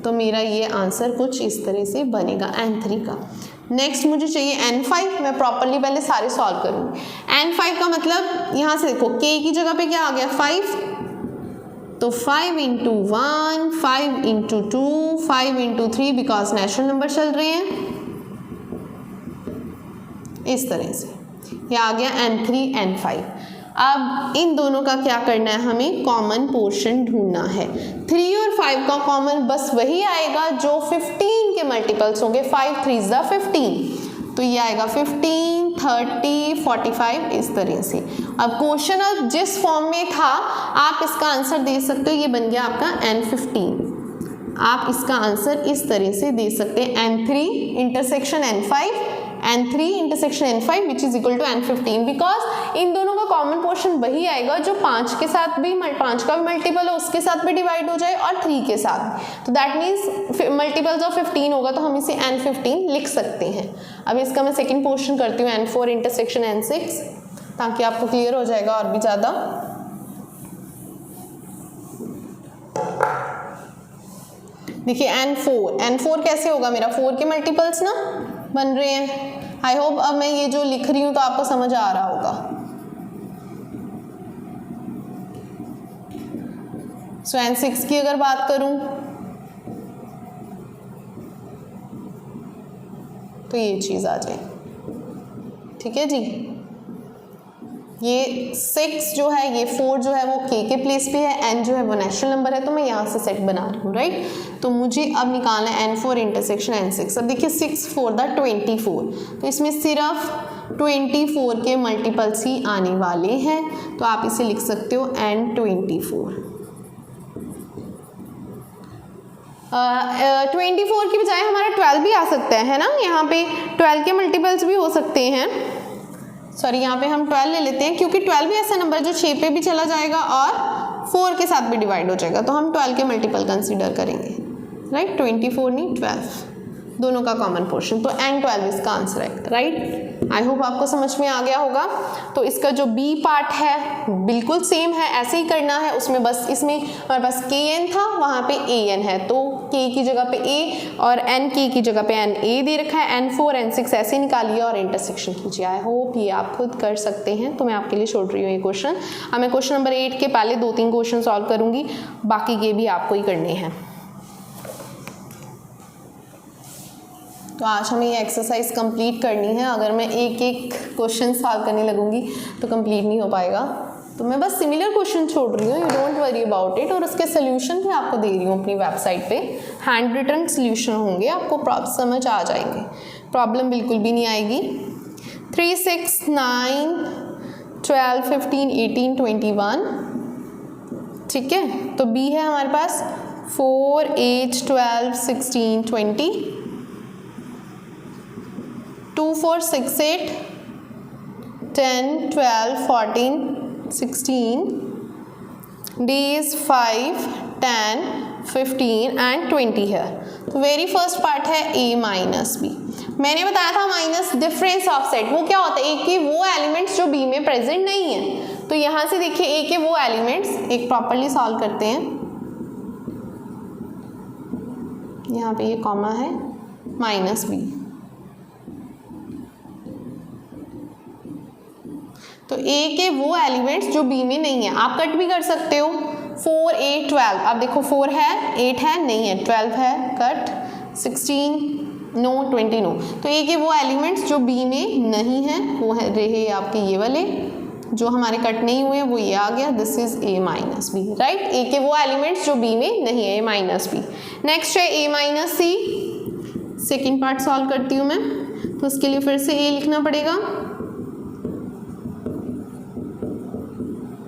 तो मेरा ये आंसर कुछ इस तरह से बनेगा N3 का। नेक्स्ट मुझे चाहिए N5, मैं प्रॉपरली पहले सारे सॉल्व करूँगी। N5 का मतलब यहाँ से देखो K की जगह पे क्या आ गया 5, तो 5 × 1 5 × 2 5 × 3 बिकॉज नेचुरल नंबर चल रहे हैं, इस तरह से ये आ गया N3 N5। अब इन दोनों का क्या करना है, हमें कॉमन पोर्शन ढूंढना है। 3 और 5 का कॉमन बस वही आएगा जो 15 के मल्टीपल्स होंगे, 5 3 = 15, तो ये आएगा 15 30 45 इस तरह से। अब क्वेश्चन अब जिस फॉर्म में था आप इसका आंसर दे सकते हो, ये बन गया आपका N15। आप इसका आंसर इस तरह से दे सकते हैं, N3 intersection N5 N3 intersection N5 which is equal to N15, because इन दोनों का कॉमन पोर्शन वही आएगा जो 5 के साथ भी 5 का भी मल्टीपल हो उसके साथ भी डिवाइड हो जाए और 3 के साथ, तो दैट मीन्स मल्टीपल्स ऑफ 15 होगा, तो हम इसे N15 लिख सकते हैं। अब इसका मैं सेकेंड पोर्शन करती हूँ, N4 इंटरसेक्शन N6। ताकि आपको क्लियर हो जाएगा और भी ज़्यादा। देखिए n4 कैसे होगा, मेरा 4 के मल्टीपल्स ना बन रहे हैं। आई होप अब मैं ये जो लिख रही हूँ तो आपको समझ आ रहा होगा। सो n6 की अगर बात करूँ तो ये चीज़ आ जाए। ठीक है जी, ये 6 जो है, ये 4 जो है वो k के प्लेस पे है, n जो है वो नेचुरल नंबर है, तो मैं यहाँ से सेट बना रही हूँ, राइट। तो मुझे अब निकालना है n4 इंटरसेक्शन n6। अब देखिए 6 4 दा 24, तो इसमें सिर्फ 24 के मल्टीपल्स ही आने वाले हैं, तो आप इसे लिख सकते हो n24। 24 की बजाय हमारा 12 भी आ सकता है ना, यहाँ पे 12 के मल्टीपल्स भी हो सकते हैं। सॉरी, यहाँ पे हम 12 ले लेते हैं, क्योंकि 12 भी ऐसा नंबर जो 6 पे भी चला जाएगा और 4 के साथ भी डिवाइड हो जाएगा, तो हम 12 के मल्टीपल कंसीडर करेंगे, राइट। 24 नहीं 12, दोनों का कॉमन पोर्शन, तो n12 इसका आंसर है, राइट। आई होप आपको समझ में आ गया होगा। तो इसका जो बी पार्ट है बिल्कुल सेम है, ऐसे ही करना है। उसमें बस इसमें हमारे पास kn था, वहाँ पे an है, तो k की जगह पे a और nk की जगह पे na दे रखा है। n4 n6 ऐसे निकालिए और इंटरसेक्शन कीजिए। आई होप ये आप खुद कर सकते हैं, तो मैं आपके लिए छोड़ रही हूँ ये क्वेश्चन। अब मैं क्वेश्चन नंबर 8 के पहले 2-3 क्वेश्चन सॉल्व करूँगी, बाकी के भी आपको ही करने हैं। तो आज हमें ये एक्सरसाइज कंप्लीट करनी है। अगर मैं एक एक क्वेश्चन सॉल्व करने लगूंगी तो कंप्लीट नहीं हो पाएगा, तो मैं बस सिमिलर क्वेश्चन छोड़ रही हूँ, you don't worry about it. और उसके सोल्यूशन भी आपको दे रही हूँ अपनी वेबसाइट पे, हैंड रिटन सोल्यूशन होंगे, आपको समझ आ जाएंगे, प्रॉब्लम बिल्कुल भी नहीं आएगी। 3 6 9 12 15 18 21, ठीक है। तो बी है हमारे पास 4 8 12 16 20, 2 4 6 8 10 12 14 16, days 5 10 15 and 20 है। तो वेरी फर्स्ट पार्ट है a माइनस बी। मैंने बताया था माइनस डिफरेंस ऑफ सेट, वो क्या होता है, a के वो एलिमेंट्स जो b में प्रेजेंट नहीं है। तो यहाँ से देखिए a के वो एलिमेंट्स, एक प्रॉपरली सॉल्व करते हैं। यहाँ पे ये कॉमा है, माइनस बी, तो a के वो एलिमेंट्स जो b में नहीं है। आप कट भी कर सकते हो, 4 8 12, अब देखो 4 है 8 है नहीं है, 12 है कट, 16 नो 20 नो। तो a के वो एलिमेंट्स जो b में नहीं है वो है रहे आपके ये वाले, जो हमारे कट नहीं हुए वो ये आ गया, this is a minus B, right. a के वो एलिमेंट्स जो b में नहीं है, a माइनस बी। नेक्स्ट है a minus C, second part solve करती हूँ मैं। तो उसके लिए फिर से a लिखना पड़ेगा,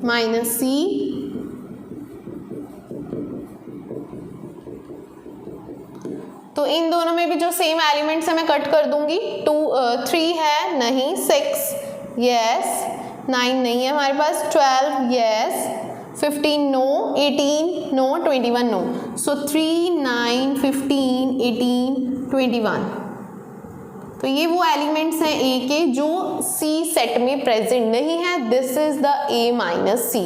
माइनस सी, तो इन दोनों में भी जो सेम एलिमेंट्स है मैं कट कर दूंगी। 3 है नहीं, 6 यस, 9 नहीं है हमारे पास, 12 यस, 15 नो, 18 नो, 21 नो। सो 3 9 15 18 21, तो ये वो एलिमेंट्स हैं a के जो c सेट में प्रेजेंट नहीं है, this is the a minus C.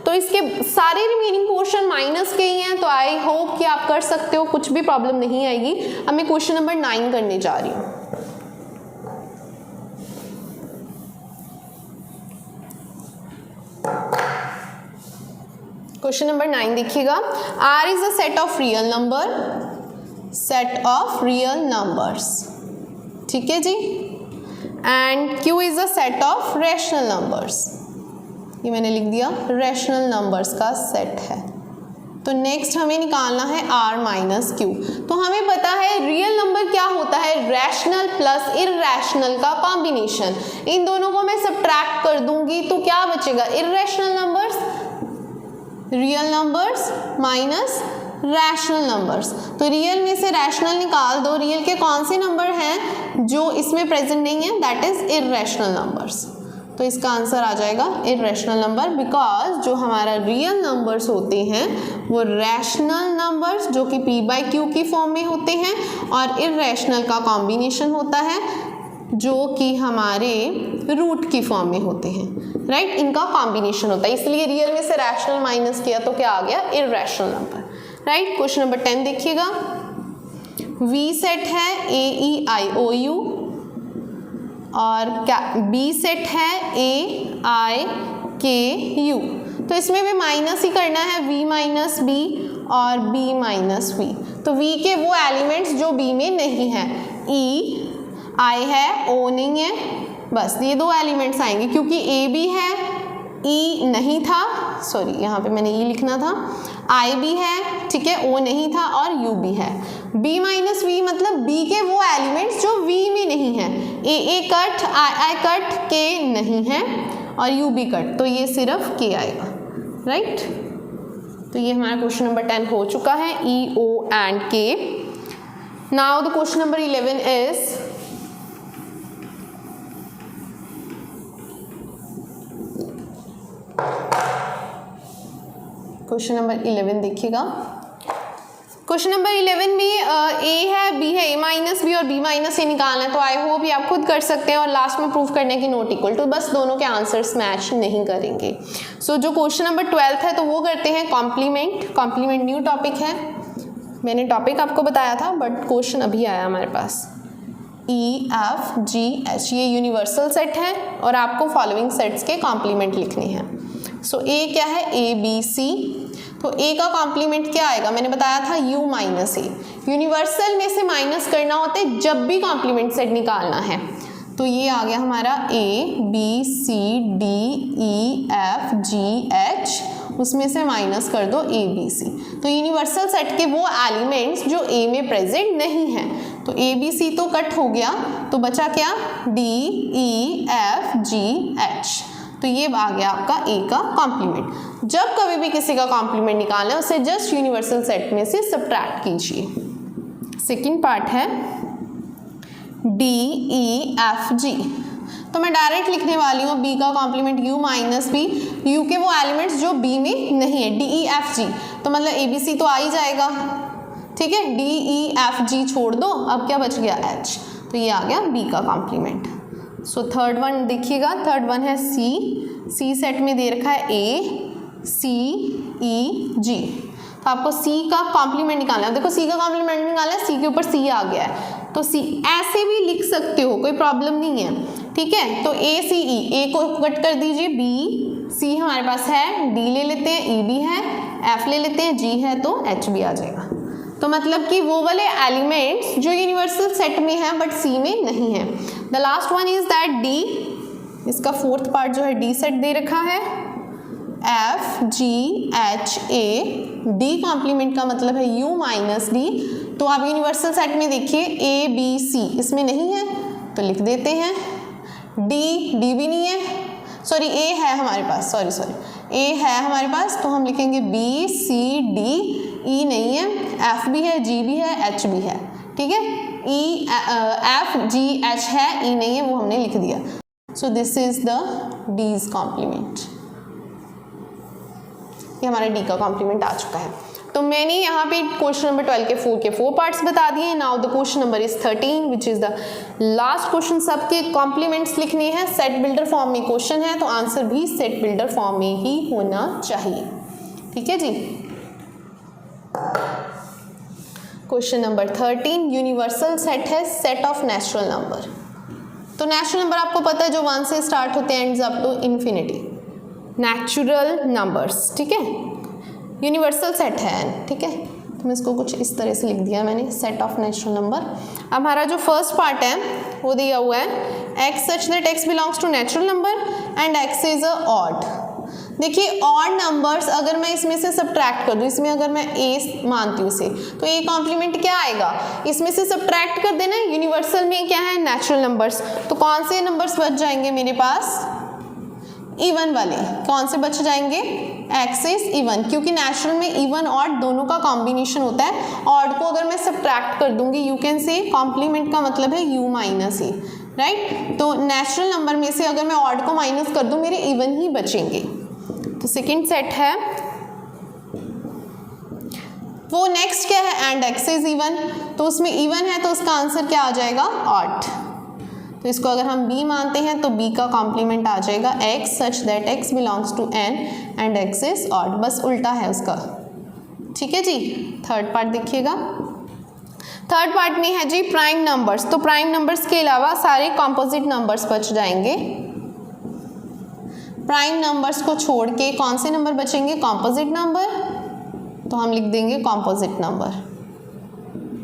तो इसके सारे रिमेनिंग पोर्शन माइनस के ही हैं, तो आई होप कि आप कर सकते हो, कुछ भी प्रॉब्लम नहीं आएगी। अब मैं क्वेश्चन नंबर 9 करने जा रही हूँ। क्वेश्चन नंबर 9 देखिएगा, R is a set of real number, set of real numbers, ठीक है जी, and Q is a set of rational numbers. ये मैंने लिख दिया, रैशनल नंबर्स का सेट है। तो नेक्स्ट हमें निकालना है R माइनस Q। तो हमें पता है रियल नंबर क्या होता है, रैशनल प्लस इररैशनल का कॉम्बिनेशन। इन दोनों को मैं सब्ट्रैक्ट कर दूंगी तो क्या बचेगा, irrational numbers, real numbers minus rational numbers. तो रियल में से रैशनल निकाल दो, रियल के कौन से नंबर हैं जो इसमें प्रेजेंट नहीं है, दैट इज इररैशनल नंबर्स। तो इसका आंसर आ जाएगा इररैशनल नंबर, बिकॉज जो हमारा रियल नंबर्स होते हैं वो रैशनल नंबर्स जो कि p/q की फॉर्म में होते हैं, और इररैशनल का कॉम्बिनेशन होता है जो कि हमारे रूट की फॉर्म में होते हैं, राइट, इनका कॉम्बिनेशन होता है, इसलिए रियल में से रैशनल माइनस किया तो क्या आ गया, irrational number, right. Question number 10 देखिएगा, वी सेट है AEIOU और क्या बी सेट है AIKU, तो इसमें भी माइनस ही करना है, V माइनस बी और B माइनस वी, तो V के वो एलिमेंट्स जो B में नहीं है, E I है, O नहीं है, बस ये दो एलिमेंट्स आएंगे, क्योंकि A भी है, E नहीं था, सॉरी यहाँ पे मैंने E लिखना था, I भी है, ठीक है, O नहीं था और U भी है। B माइनस वी मतलब B के वो एलिमेंट्स जो V में नहीं है, A cut, I cut, K नहीं है और U भी कट, तो ये सिर्फ K आएगा, राइट। तो ये हमारा क्वेश्चन नंबर 10 हो चुका है, E, O and K। Now the question number 11 is, question number 11 देखिएगा, क्वेश्चन नंबर 11 में A है, B है, A माइनस बी और B माइनस ए निकालना है, तो आई होप ये आप खुद कर सकते हैं और लास्ट में प्रूफ करने की नोट इक्वल टू, बस दोनों के आंसर्स मैच नहीं करेंगे। सो जो क्वेश्चन नंबर 12 है तो वो करते हैं कॉम्प्लीमेंट। कॉम्प्लीमेंट न्यू टॉपिक है, मैंने टॉपिक आपको बताया था बट क्वेश्चन अभी आया हमारे पास। EFGH ये यूनिवर्सल सेट है और आपको फॉलोइंग सेट्स के कॉम्प्लीमेंट लिखने हैं। सो A क्या है, ABC, तो A का कॉम्प्लीमेंट क्या आएगा, मैंने बताया था U माइनस ए। यूनिवर्सल में से माइनस करना होता है जब भी कॉम्प्लीमेंट सेट निकालना है, तो ये आ गया हमारा ABCDEFGH, उसमें से माइनस कर दो ABC, तो यूनिवर्सल सेट के वो एलिमेंट्स जो A में प्रेजेंट नहीं हैं, तो ABC तो कट हो गया, तो बचा क्या, DEFGH, तो ये आ गया आपका A का कॉम्प्लीमेंट। जब कभी भी किसी का कॉम्प्लीमेंट निकालना है उसे जस्ट यूनिवर्सल सेट में से सब्ट्रैक्ट कीजिए। सेकंड पार्ट है DEFG, तो मैं डायरेक्ट लिखने वाली हूँ B का complement U minus B, U के वो एलिमेंट्स जो B में नहीं है, DEFG, तो मतलब ABC तो आ ही जाएगा, ठीक है, DEFG छोड़ दो, अब क्या बच गया H, तो ये आ गया B का कॉम्प्लीमेंट। सो थर्ड वन देखिएगा, थर्ड वन है C सेट में दे रखा है ACEG, तो आपको C का कॉम्प्लीमेंट निकालना है। देखो C का कॉम्प्लीमेंट निकालना है, C के ऊपर C आ गया है, तो C ऐसे भी लिख सकते हो, कोई प्रॉब्लम नहीं है, ठीक है। तो ACE, A को कट कर दीजिए, B, C हमारे पास है, D ले लेते हैं, E भी है, F ले लेते हैं, G है तो H भी आ जाएगा। तो मतलब कि वो वाले एलिमेंट्स जो यूनिवर्सल सेट में है बट C में नहीं है। The last one is that D, इसका फोर्थ पार्ट जो है D सेट दे रखा है, FGHA, D कॉम्प्लीमेंट का मतलब है U माइनस D, तो आप यूनिवर्सल सेट में देखिए ABC इसमें नहीं है तो लिख देते हैं, D भी नहीं है, सॉरी A है हमारे पास, सॉरी A है हमारे पास, तो हम लिखेंगे BCD, E नहीं है, F भी है, G भी है, H भी है, ठीक है, FGH है, E नहीं है, वो हमने लिख दिया। So this is the D's complement, ये हमारा D का कॉम्प्लीमेंट आ चुका है। तो मैंने यहाँ पे क्वेश्चन नंबर 12 के 4 पार्ट्स बता दिए। Now the question number is 13 which is the last question. सबके कॉम्प्लीमेंट्स लिखने हैं, सेट बिल्डर फॉर्म में क्वेश्चन है तो आंसर भी सेट बिल्डर फॉर्म में ही होना चाहिए, ठीक है जी। क्वेश्चन नंबर 13, यूनिवर्सल सेट है सेट ऑफ नेचुरल नंबर। तो नेचुरल नंबर आपको पता है जो 1 से स्टार्ट होते हैं ends up to infinity, natural numbers, ठीक है, यूनिवर्सल सेट है, ठीक है। तो मैं इसको कुछ इस तरह से लिख दिया मैंने, सेट ऑफ नेचुरल नंबर। अब हमारा जो फर्स्ट पार्ट है वो दिया हुआ है x such that x belongs to natural number and x is a odd. देखिए ऑड नंबर्स अगर मैं इसमें से सब्ट्रैक्ट कर दूँ, इसमें अगर मैं a मानती हूँ इसे, तो a कॉम्प्लीमेंट क्या आएगा, इसमें से सब्ट्रैक्ट कर देना। यूनिवर्सल में क्या है, नेचुरल नंबर्स, तो कौन से नंबर्स बच जाएंगे मेरे पास, इवन वाले। कौन से बच जाएंगे, x इज इवन, क्योंकि नेचुरल में इवन ऑड दोनों का कॉम्बिनेशन होता है। ऑड को अगर मैं सब्ट्रैक्ट कर दूंगी, यू कैन से कॉम्प्लीमेंट का मतलब है u माइनस ए, राइट। तो नेचुरल नंबर में से अगर मैं ऑड को माइनस कर दूं मेरे इवन ही बचेंगे। तो सेकंड सेट है वो नेक्स्ट क्या है, एंड x इज इवन, तो उसमें इवन है तो उसका आंसर क्या आ जाएगा, ऑड। तो इसको अगर हम b मानते हैं तो b का कॉम्प्लीमेंट आ जाएगा x such that x belongs to n and x is odd, बस उल्टा है उसका। ठीक है जी। थर्ड पार्ट देखिएगा। थर्ड पार्ट में है जी प्राइम नंबर्स। तो प्राइम नंबर्स के अलावा सारे कॉम्पोजिट नंबर्स बच जाएंगे। प्राइम नंबर्स को छोड़ के कौन से नंबर बचेंगे? Composite number. तो हम लिख देंगे कॉम्पोजिट नंबर।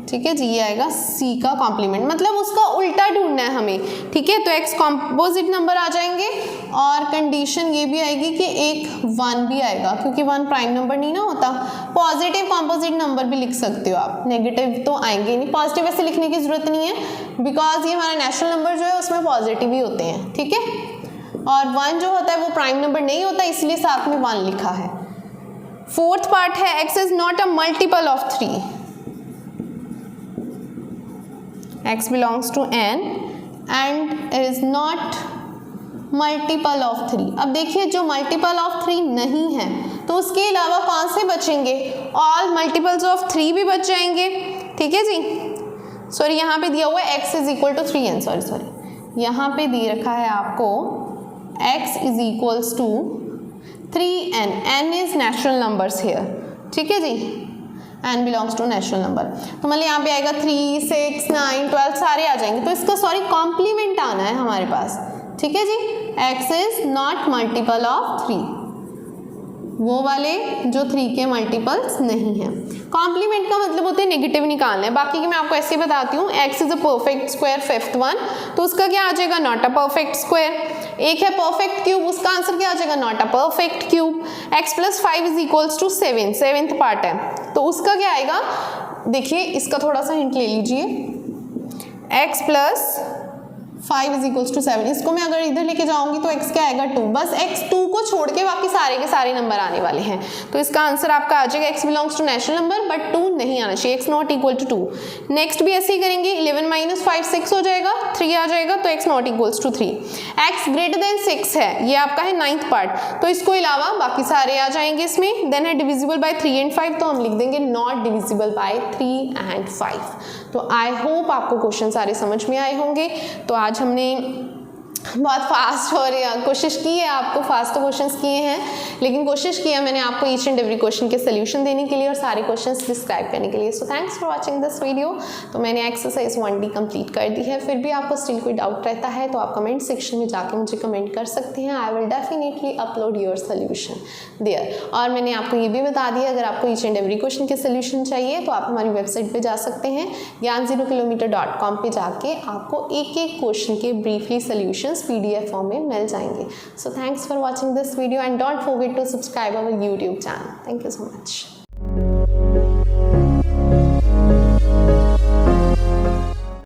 ठीक है जी, ये आएगा c का कॉम्प्लीमेंट, मतलब उसका उल्टा ढूंढना है हमें। ठीक है, तो x कॉम्पोजिट नंबर आ जाएंगे और कंडीशन ये भी आएगी कि एक 1 भी आएगा, क्योंकि 1 प्राइम नंबर नहीं ना होता। पॉजिटिव कॉम्पोजिट नंबर भी लिख सकते हो आप, नेगेटिव तो आएंगे नहीं। पॉजिटिव वैसे लिखने की जरूरत नहीं है बिकॉज ये हमारा नेचुरल नंबर जो है उसमें पॉजिटिव ही होते हैं। ठीक है, और 1 जो होता है वो प्राइम नंबर नहीं होता, इसलिए साथ में 1 लिखा है। फोर्थ पार्ट है x is not a multiple of 3। x belongs to n and is not multiple of 3। अब देखिए जो मल्टीपल ऑफ 3 नहीं है तो उसके अलावा कौन से बचेंगे? ऑल मल्टीपल्स ऑफ 3 भी बच जाएंगे। ठीक है जी, सॉरी यहाँ पे दिया हुआ है x is equal to 3n, sorry यहाँ पे दे रखा है आपको x is equals to 3n, n is natural numbers here. ठीक है जी, n belongs to natural number. तो मतलब यहाँ पे आएगा 3, 6, 9, 12 सारे आ जाएंगे। तो इसका सॉरी कॉम्प्लीमेंट आना है हमारे पास। ठीक है जी, x is not multiple of 3, वो वाले जो 3 के मल्टीपल्स नहीं हैं। कॉम्प्लीमेंट का मतलब होता है नेगेटिव निकालना है। बाकी की मैं आपको ऐसे बताती हूँ। x is a perfect square, fifth one, तो उसका क्या आ जाएगा? Not a perfect square. एक है परफेक्ट क्यूब, उसका आंसर क्या आ जाएगा? Not a perfect cube. x plus 5 is equals to 7, seventh part है, तो उसका क्या आएगा? देखिए इसका थोड़ा सा हिंट ले लीजिए। x plus 5 is equals to 7, इसको मैं अगर इधर लेके जाऊंगी तो x क्या आएगा? 2। बस x 2 को छोड़ के बाकी सारे के सारे नंबर आने वाले हैं। तो इसका आंसर आपका आ जाएगा x belongs to natural number but 2 नहीं आना चाहिए, x not equal to 2। Next भी ऐसे ही करेंगे, 11 माइनस 5 6 हो जाएगा, 3 आ जाएगा, तो x not equals to 3। x greater than 6 है, ये आपका है 9th पार्ट, तो इसको अलावा बाकी सारे आ जाएंगे इसमें। देन है डिविजिबल बाय 3 एंड 5, तो हम लिख देंगे नॉट डिविजिबल बाय 3 एंड 5। तो आई होप आपको क्वेश्चन सारे समझ में आए होंगे। तो आज हमने बहुत फास्ट और कोशिश की है, आपको फास्ट क्वेश्चंस किए हैं, लेकिन कोशिश किया मैंने आपको ईच एंड एवरी क्वेश्चन के सोल्यूशन देने के लिए और सारे क्वेश्चंस डिस्क्राइब करने के लिए। सो thanks for watching this video. तो मैंने एक्सरसाइज 1D कंप्लीट कर दी है। फिर भी आपको स्टिल कोई डाउट रहता है तो आप कमेंट सेक्शन में जाके मुझे कमेंट कर सकते हैं। I will definitely upload your solution there. और मैंने आपको ये भी बता दिया, अगर आपको ईच एंड एवरी क्वेश्चन के सोल्यूशन चाहिए तो आप हमारी वेबसाइट पर जा सकते हैं, gyan0kilometer.com पे जाके आपको एक एक क्वेश्चन के ब्रीफली सोल्यूशंस PDF फॉर्म में मिल जाएंगे। So thanks for watching this video and don't forget to subscribe our YouTube channel. Thank you so much.